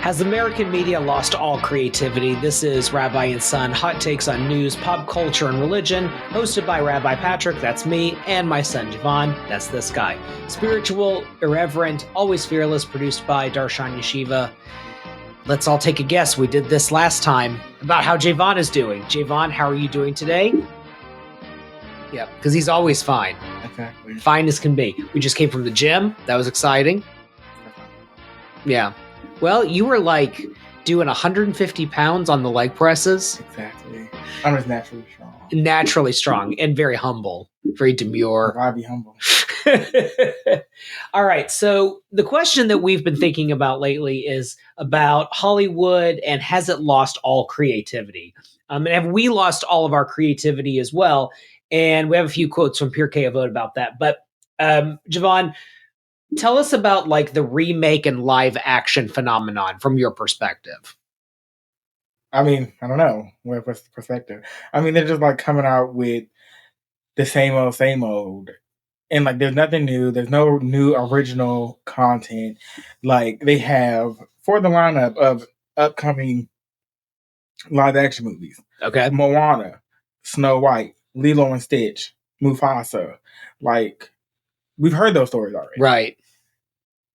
Has American media lost all creativity? This is Rabbi Son, hot takes on news, pop culture, and religion, hosted by Rabbi Patrick, that's me, and my son Javon, that's this guy. Spiritual, irreverent, always fearless, produced by Darshan Yeshiva. Let's all take a guess. We did this last time about how Javon is doing. Javon, how are you doing today? Yeah, because he's always fine. Exactly. Fine as can be. We just came from the gym. That was exciting. Yeah. Well, you were like doing 150 pounds on the leg presses. Exactly. I'm just naturally strong. Naturally strong and very humble, very demure. I'd be humble. All right. So the question that we've been thinking about lately is about Hollywood and has it lost all creativity? And have we lost all of our creativity as well? And we have a few quotes from Pure Vote about that. But Javon, tell us about like the remake and live action phenomenon from your perspective. I mean, I don't know. What's the perspective? I mean, they're just like coming out with the same old. And like, there's nothing new. There's no new original content. Like they have for the lineup of upcoming live action movies. Okay. Moana, Snow White, Lilo and Stitch, Mufasa. Like, we've heard those stories already. Right.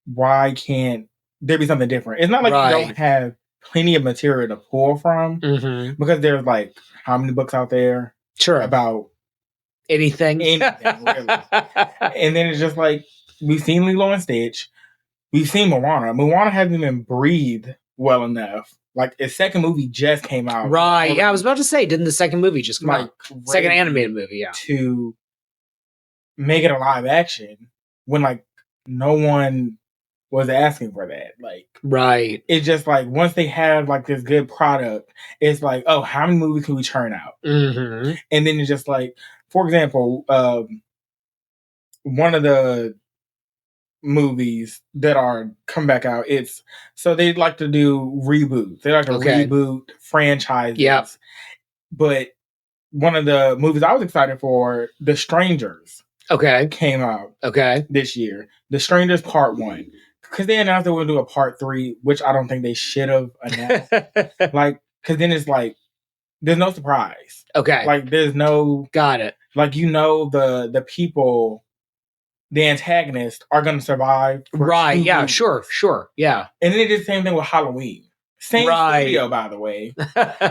Why can't there be something different? It's not like you don't have plenty of material to pull from because there's like how many books out there about anything really. And then it's just like we've seen Lilo and Stitch, we've seen Moana hasn't even breathed well enough. Like the second movie just came out, right? Yeah, I was about to say, didn't the second movie just come out? Second animated movie, yeah. To make it a live action when like no one was asking for that. Like, right. It's just like once they have like this good product, it's like, oh, how many movies can we churn out? And then it's just like, for example, one of the movies that are come back out, it's so they like to do reboots. They like to reboot franchises. Yep. But one of the movies I was excited for, The Strangers, came out this year. The Strangers Part 1. Because they announced they were going to do a Part 3, which I don't think they should have announced. Like, because then it's like, there's no surprise. Like, there's no... Got it. Like, you know the people, the antagonists, are going to survive. Right, yeah, movies. Sure, yeah. And then they did the same thing with Halloween. Same studio, by the way.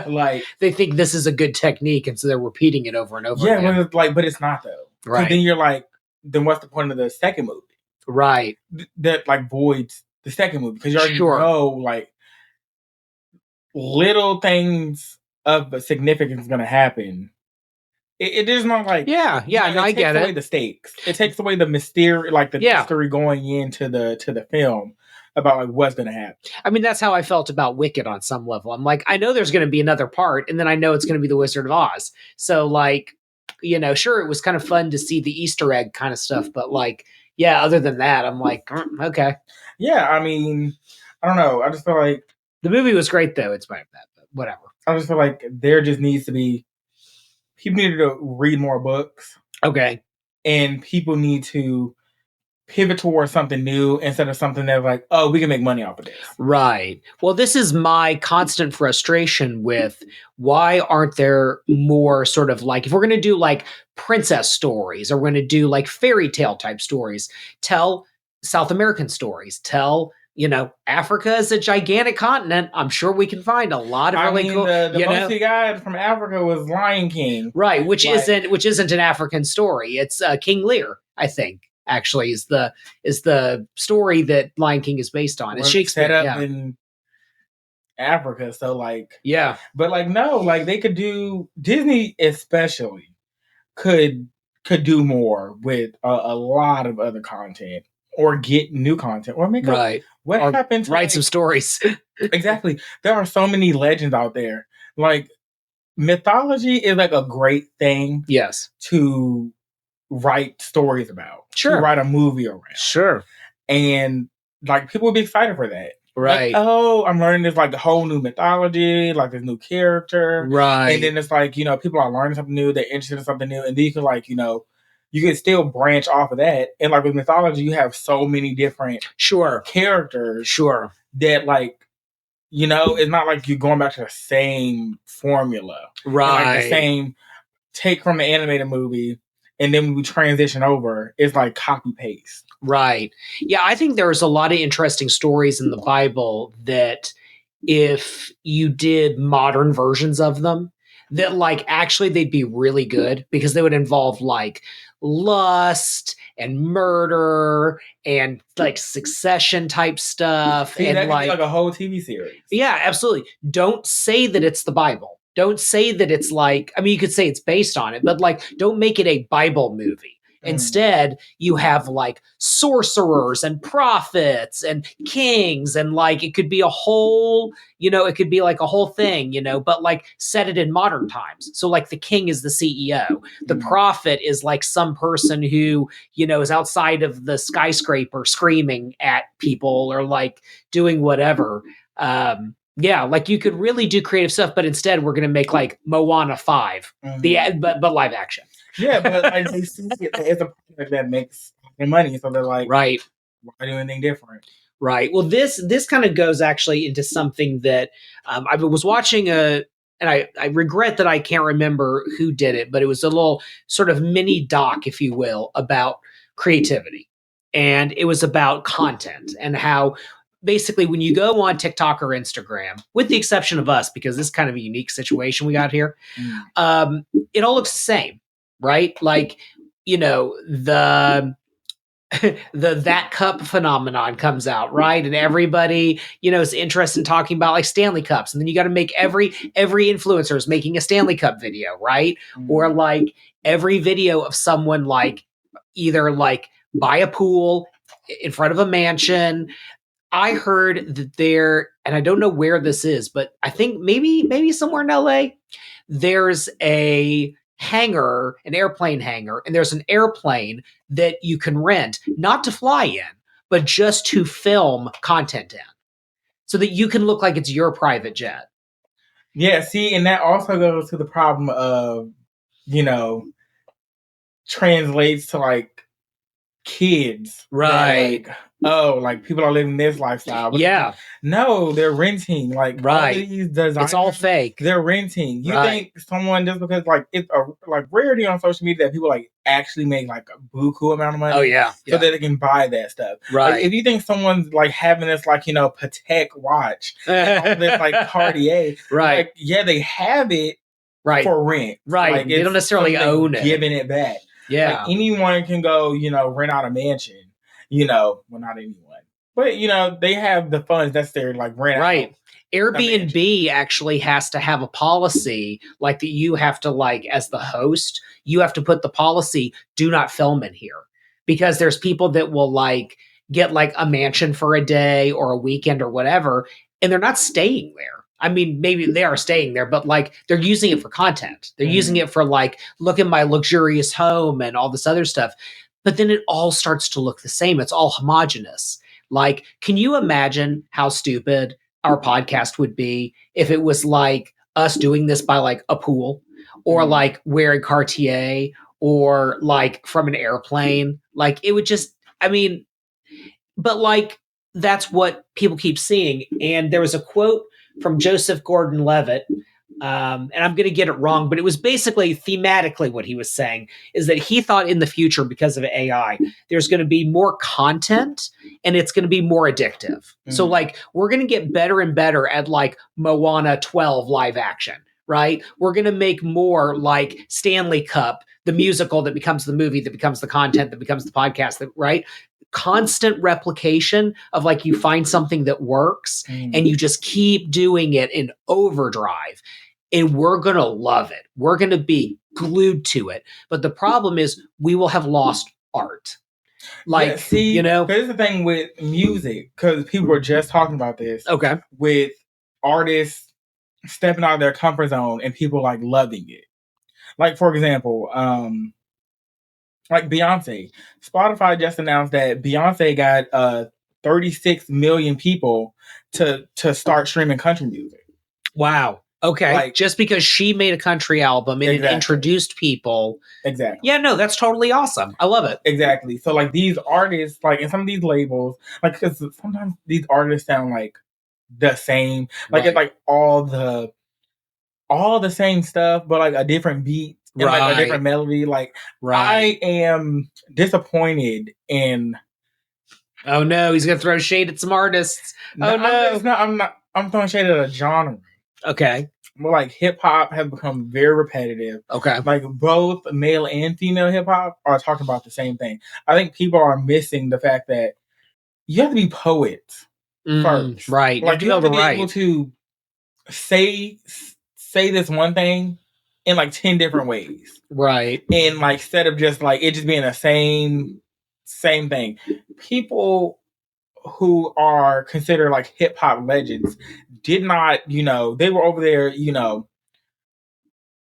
Like, they think this is a good technique, and so they're repeating it over and over again. Yeah, but it's not, though. Right. Then you're like, then what's the point of the second movie? Right. That like voids the second movie because you already know like little things of significance is going to happen. It is not like I get it. It takes away the stakes. It takes away the mystery, like the mystery going into the film about like what's going to happen. I mean, that's how I felt about Wicked on some level. I'm like, I know there's going to be another part, and then I know it's going to be the Wizard of Oz. So like, you know, sure, it was kind of fun to see the Easter egg kind of stuff, but like. Yeah, other than that, I'm like, okay. Yeah, I mean, I don't know. I just feel like... The movie was great, though, in spite of that, but whatever. I just feel like there just needs to be... People need to read more books. Okay. And people need to pivot towards something new instead of something that's like, oh, we can make money off of this. Right. Well, this is my constant frustration with why aren't there more sort of like, if we're going to do like princess stories or we're going to do like fairy tale type stories, tell South American stories, tell, you know, Africa is a gigantic continent. I'm sure we can find a lot of really cool. The most we got from Africa was Lion King. Right. Which isn't an African story. It's King Lear, I think. Actually, is the story that Lion King is based on. It's Shakespeare set up in Africa, so like but like no, like they could do Disney especially could do more with a lot of other content or get new content or make what happened to write some stories. Exactly, there are so many legends out there. Like mythology is like a great thing. Yes, to write stories about. Sure. To write a movie around. Sure. And like people would be excited for that. Right. Like, oh, I'm learning this like a whole new mythology, like this new character. Right. And then it's like, you know, people are learning something new, they're interested in something new, and then you can like, you know, you can still branch off of that. And like with mythology, you have so many different characters. Sure. That like you know, it's not like you're going back to the same formula. Right. Like the same take from the animated movie, and then when we transition over, it's like copy paste. Right. Yeah, I think there's a lot of interesting stories in the Bible that if you did modern versions of them, that like actually they'd be really good because they would involve like lust and murder and like Succession type stuff. See, and that could be like a whole TV series. Yeah, absolutely. Don't say that it's the Bible. Don't say that it's like, I mean, you could say it's based on it, but like, don't make it a Bible movie. Instead, you have like sorcerers and prophets and kings, and like it could be a whole, it could be like a whole thing, but like set it in modern times. So like the king is the CEO, the prophet is like some person who, is outside of the skyscraper screaming at people or like doing whatever. Yeah, like you could really do creative stuff, but instead we're going to make like Moana 5, but live action. Yeah, but like they see it as a product that makes money, so they're like, right, why do anything different? Right. Well, this kind of goes actually into something that I was watching and I regret that I can't remember who did it, but it was a little sort of mini doc, if you will, about creativity, and it was about content and how. Basically, when you go on TikTok or Instagram, with the exception of us, because this is kind of a unique situation we got here, it all looks the same, right? Like, the that cup phenomenon comes out, right? And everybody, is interested in talking about like Stanley Cups. And then you got to make every influencer is making a Stanley Cup video, right? Or like every video of someone like either like by a pool in front of a mansion. I heard that there, and I don't know where this is, but I think maybe somewhere in LA, there's a hangar, an airplane hangar, and there's an airplane that you can rent, not to fly in, but just to film content in, so that you can look like it's your private jet. Yeah, see, and that also goes to the problem of, translates to like kids, right? Like people are living this lifestyle. Yeah, no, they're renting. Like right, all these designers, it's all fake. They're renting. You think someone just because like it's a like rarity on social media that people like actually make like a buku amount of money? Oh yeah, so that they can buy that stuff. Right. Like, if you think someone's like having this like Patek watch, this like Cartier, right? Like, yeah, they have it for rent, right? Like, they don't necessarily own it, giving it back. Yeah. Like anyone can go, rent out a mansion, well, not anyone, but, they have the funds necessary to like rent out. Airbnb actually has to have a policy like that. You have to like, as the host, you have to put the policy, do not film in here, because there's people that will like get like a mansion for a day or a weekend or whatever, and they're not staying there. I mean, maybe they are staying there, but like they're using it for content. They're using it for like, look at my luxurious home and all this other stuff. But then it all starts to look the same. It's all homogenous. Like, can you imagine how stupid our podcast would be if it was like us doing this by like a pool, or like wearing Cartier, or like from an airplane? Like it would just, I mean, but like that's what people keep seeing. And there was a quote from Joseph Gordon-Levitt, and I'm going to get it wrong, but it was basically thematically what he was saying is that he thought in the future, because of AI, there's going to be more content and it's going to be more addictive. So like we're going to get better and better at like Moana 12 live action, right? We're going to make more like Stanley Cup, the musical that becomes the movie, that becomes the content, that becomes the podcast, that, right? Constant replication of like you find something that works and you just keep doing it in overdrive, and we're going to love it. We're going to be glued to it. But the problem is we will have lost art. Like, here's the thing with music, because people were just talking about this. Okay. With artists stepping out of their comfort zone and people like loving it. Like, for example, like Beyonce. Spotify just announced that Beyonce got 36 million people to start streaming country music. Wow. Okay. Like, just because she made a country album and it introduced people. Exactly. Yeah, no, that's totally awesome. I love it. Exactly. So like these artists, like in some of these labels, like because sometimes these artists sound like the same. Like it's like all the same stuff, but like a different beat and like a different melody. Like I am disappointed in. Oh no, he's gonna throw shade at some artists. Oh no, I'm throwing shade at a genre. Okay. Well, like hip hop has become very repetitive. Okay. Like both male and female hip hop are talking about the same thing. I think people are missing the fact that you have to be poets first. Right. Like you have to be able to say this one thing in like 10 different ways. Right. And like instead of just like it just being the same thing. People who are considered like hip hop legends did not, they were over there,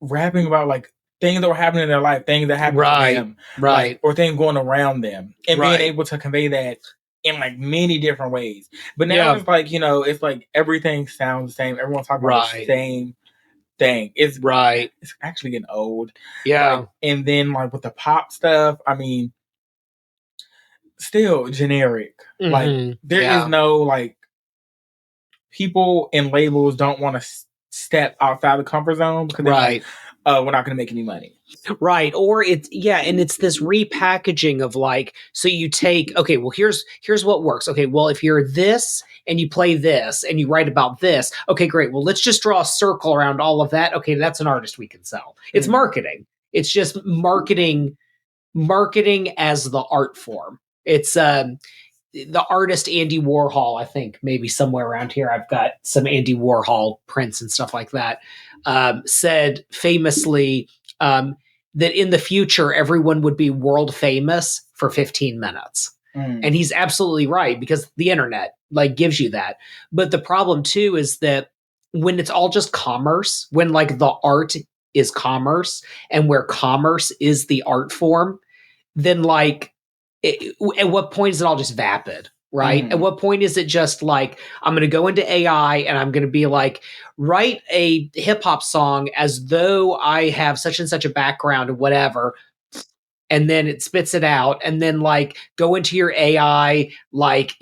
rapping about like things that were happening in their life, things that happened to them, like, or things going around them, and being able to convey that in like many different ways. But now it's like, it's like everything sounds the same. Everyone's talking about the same thing. It's It's actually getting old. Yeah. Like, and then like with the pop stuff, I mean, still generic. Mm-hmm. Like there is no like people and labels don't want to step outside the comfort zone because they're like, we're not going to make any money. Right. Or and it's this repackaging of like, so you take, okay, well, here's what works. Okay, well, if you're this and you play this and you write about this, okay, great. Well, let's just draw a circle around all of that. Okay, that's an artist we can sell. It's marketing. It's just marketing as the art form. It's the artist Andy Warhol, I think maybe somewhere around here, I've got some Andy Warhol prints and stuff like that, said famously that in the future, everyone would be world famous for 15 minutes. And he's absolutely right, because the internet like gives you that. But the problem too is that when it's all just commerce, when like the art is commerce and where commerce is the art form, then like, at what point is it all just vapid, right? At what point is it just like, I'm going to go into AI and I'm going to be like, write a hip hop song as though I have such and such a background or whatever. And then it spits it out, and then like go into your AI, like,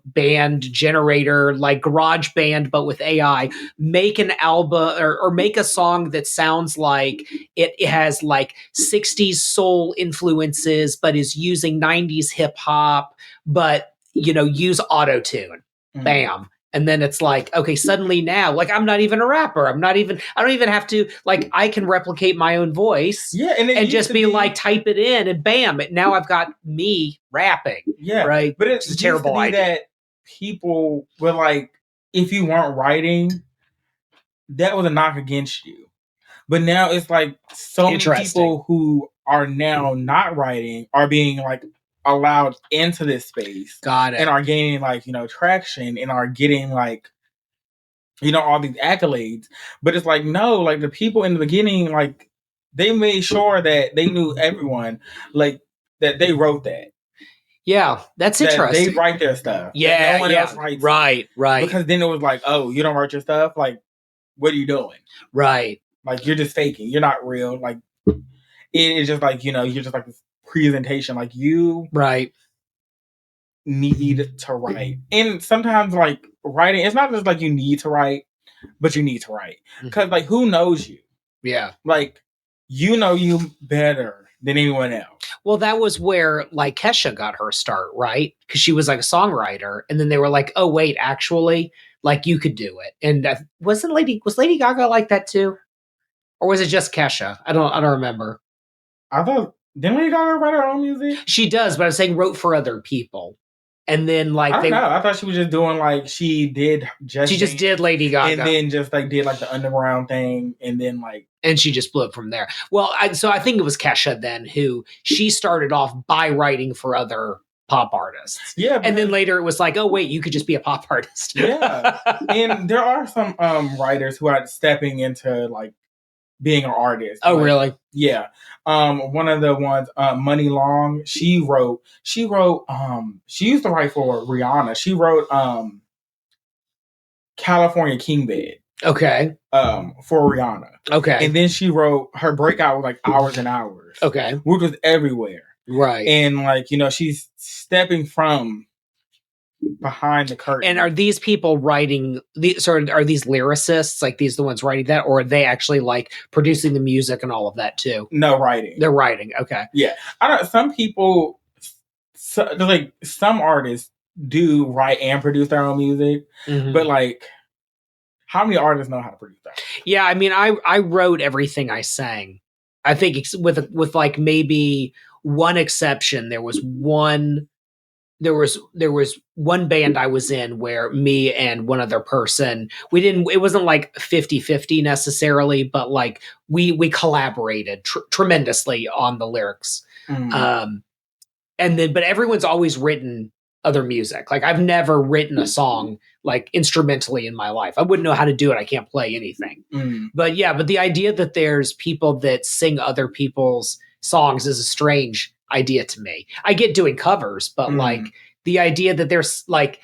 band generator, like Garage Band, but with AI, make an album or make a song that sounds like it has like 60s soul influences, but is using 90s hip hop, but, use auto-tune. Bam. And then it's like, okay, suddenly now, like, I'm not even a rapper. I don't even have to, like, I can replicate my own voice. Yeah. And just be like, type it in and bam, now I've got me rapping. Yeah. Right. But it's a terrible idea. That people were like, if you weren't writing, that was a knock against you. But now it's like so many people who are now not writing are being like allowed into this space. Got it. And are gaining like, traction and are getting like, all these accolades. But it's like, no, like the people in the beginning, like they made sure that they knew everyone, like that they wrote that. Yeah, that's interesting. They write their stuff. Yeah, no one else writes. Right. Because then it was like, oh, you don't write your stuff? Like, what are you doing? Right. Like, you're just faking. You're not real. Like, it is just like, you're just like this presentation. Like, you need to write. And sometimes, like, writing, it's not just like you need to write, but you need to write. Because, like, who knows you? Yeah. Like, you know you better than anyone else. Well, that was where like Kesha got her start, right? Because she was like a songwriter, and then they were like, "Oh, wait, actually, like you could do it." And was Lady Gaga like that too, or was it just Kesha? I don't remember. I thought didn't Lady Gaga write her own music? She does, but I was saying wrote for other people. And then like I don't know. I thought she was just doing like she just did Lady Gaga, and then just like did like the underground thing, and then like. And she just blew up from there. Well, so I think it was Kesha then who she started off by writing for other pop artists. Yeah. And then later it was like, oh, wait, you could just be a pop artist. Yeah. And there are some writers who are stepping into like being an artist. Oh, like, really? Yeah. One of the ones, Money Long, she used to write for Rihanna. She wrote California King Bed. Okay. For Rihanna. Okay. And then she wrote her breakout was like Hours and Hours. Okay. Which was everywhere. Right. And like, she's stepping from behind the curtain. And are these people writing are these lyricists, like these the ones writing that, or are they actually like producing the music and all of that too? No, writing. They're writing. Okay. Yeah. I don't some people like some artists do write and produce their own music, but like how many artists know how to produce that? Yeah, I mean, I wrote everything I sang. I think with like maybe one exception, there was one band I was in where me and one other person, it wasn't like 50-50 necessarily, but like we collaborated tremendously on the lyrics. But everyone's always written other music. Like I've never written a song like instrumentally in my life. I wouldn't know how to do it. I can't play anything. But the idea that there's people that sing other people's songs is a strange idea to me. I get doing covers, but like the idea that there's like,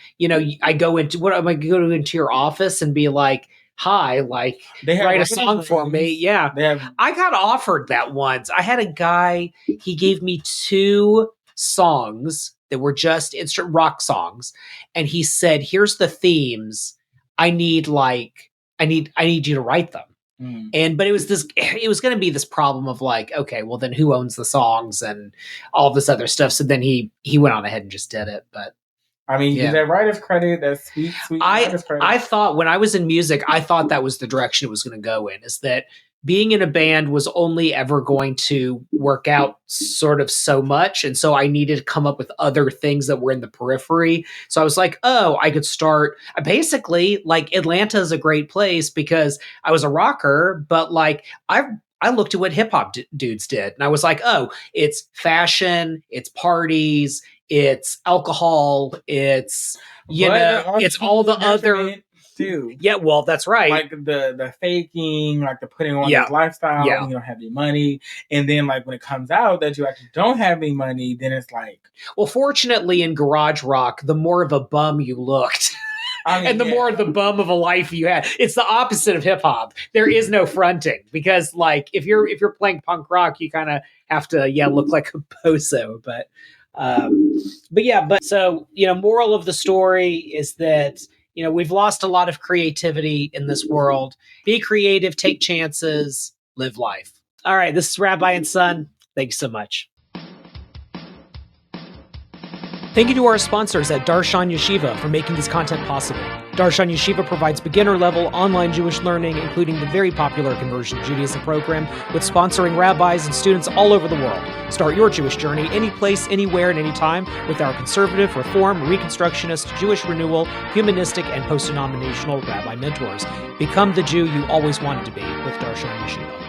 I go into your office and be like, hi, like write a song for me. Yeah. I got offered that once. I had a guy, he gave me 2 songs that were just instant rock songs. And he said, here's the themes. I need you to write them. But it was going to be this problem of like, okay, well then who owns the songs and all this other stuff. So then he went on ahead and just did it. But I mean, you get that writer's credit, that sweet writer's credit. I thought when I was in music, I thought that was the direction it was going to go in, is that being in a band was only ever going to work out sort of so much. And so I needed to come up with other things that were in the periphery. So I was like, I could start basically like Atlanta is a great place because I was a rocker, but like I looked at what hip hop dudes did and I was like, it's fashion, it's parties, it's alcohol, it's, it's all the other too. Yeah, well, that's right. Like the faking, like the putting on this lifestyle, and you don't have any money. And then like when it comes out that you actually don't have any money, then it's like... Well, fortunately in garage rock, the more of a bum you looked... and the more the bum of a life you had. It's the opposite of hip hop. There is no fronting because like if you're playing punk rock, you kind of have to look like a bozo. But so moral of the story is that we've lost a lot of creativity in this world. Be creative, take chances, live life. All right, this is Rabbi and Son. Thanks so much. Thank you to our sponsors at Darshan Yeshiva for making this content possible. Darshan Yeshiva provides beginner-level online Jewish learning, including the very popular Conversion to Judaism program, with sponsoring rabbis and students all over the world. Start your Jewish journey any place, anywhere, and anytime with our conservative, reform, reconstructionist, Jewish renewal, humanistic, and post-denominational rabbi mentors. Become the Jew you always wanted to be with Darshan Yeshiva.